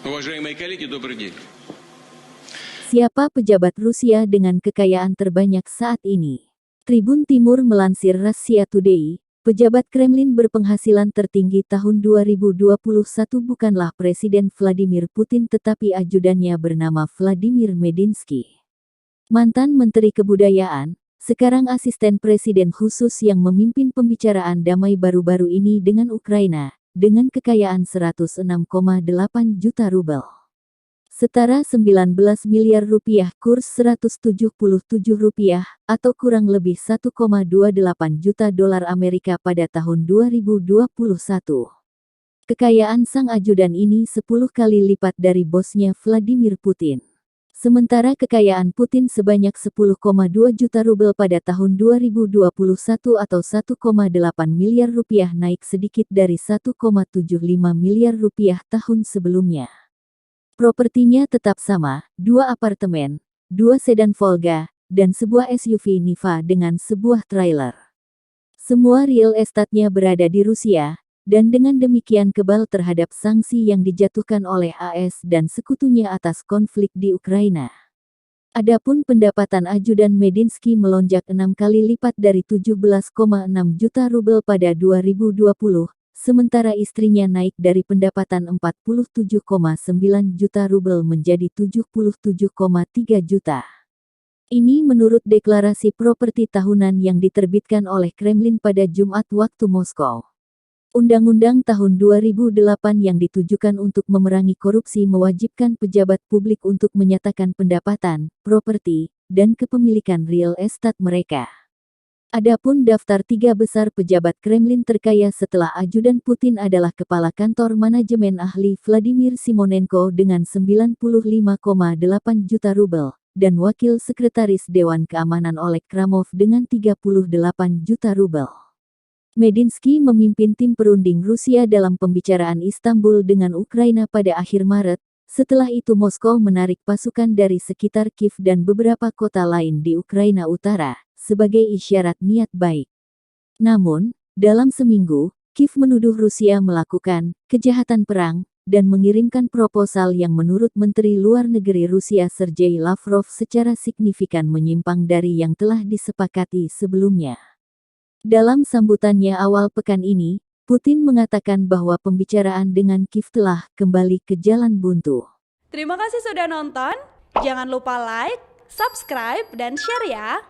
Уважаемые коллеги, добрый день. Siapa pejabat Rusia dengan kekayaan terbanyak saat ini? Tribun Timur melansir Russia Today, pejabat Kremlin berpenghasilan tertinggi tahun 2021 bukanlah Presiden Vladimir Putin tetapi ajudannya bernama Vladimir Medinsky. Mantan Menteri Kebudayaan, sekarang asisten presiden khusus yang memimpin pembicaraan damai baru-baru ini dengan Ukraina, dengan kekayaan 106,8 juta rubel. Setara 19 miliar rupiah kurs 177 rupiah, atau kurang lebih 1,28 juta dolar Amerika pada tahun 2021. Kekayaan sang ajudan ini 10 kali lipat dari bosnya Vladimir Putin. Sementara kekayaan Putin sebanyak 10,2 juta rubel pada tahun 2021 atau 1,8 miliar rupiah naik sedikit dari 1,75 miliar rupiah tahun sebelumnya. Propertinya tetap sama, 2 apartemen, 2 sedan Volga, dan sebuah SUV Niva dengan sebuah trailer. Semua real estate-nya berada di Rusia, dan dengan demikian kebal terhadap sanksi yang dijatuhkan oleh AS dan sekutunya atas konflik di Ukraina. Adapun pendapatan ajudan Medinsky melonjak 6 kali lipat dari 17,6 juta rubel pada 2020, sementara istrinya naik dari pendapatan 47,9 juta rubel menjadi 77,3 juta. Ini menurut deklarasi properti tahunan yang diterbitkan oleh Kremlin pada Jumat waktu Moskow. Undang-undang tahun 2008 yang ditujukan untuk memerangi korupsi mewajibkan pejabat publik untuk menyatakan pendapatan, properti, dan kepemilikan real estate mereka. Adapun daftar 3 besar pejabat Kremlin terkaya setelah ajudan Putin adalah Kepala Kantor Manajemen Ahli Vladimir Simonenko dengan 95,8 juta rubel, dan Wakil Sekretaris Dewan Keamanan Oleg Kramov dengan 38 juta rubel. Medinsky memimpin tim perunding Rusia dalam pembicaraan Istanbul dengan Ukraina pada akhir Maret, setelah itu Moskow menarik pasukan dari sekitar Kiev dan beberapa kota lain di Ukraina Utara, sebagai isyarat niat baik. Namun, dalam seminggu, Kiev menuduh Rusia melakukan kejahatan perang, dan mengirimkan proposal yang menurut Menteri Luar Negeri Rusia Sergei Lavrov secara signifikan menyimpang dari yang telah disepakati sebelumnya. Dalam sambutannya awal pekan ini, Putin mengatakan bahwa pembicaraan dengan Kiev telah kembali ke jalan buntu. Terima kasih sudah nonton, jangan lupa like, subscribe, dan share ya!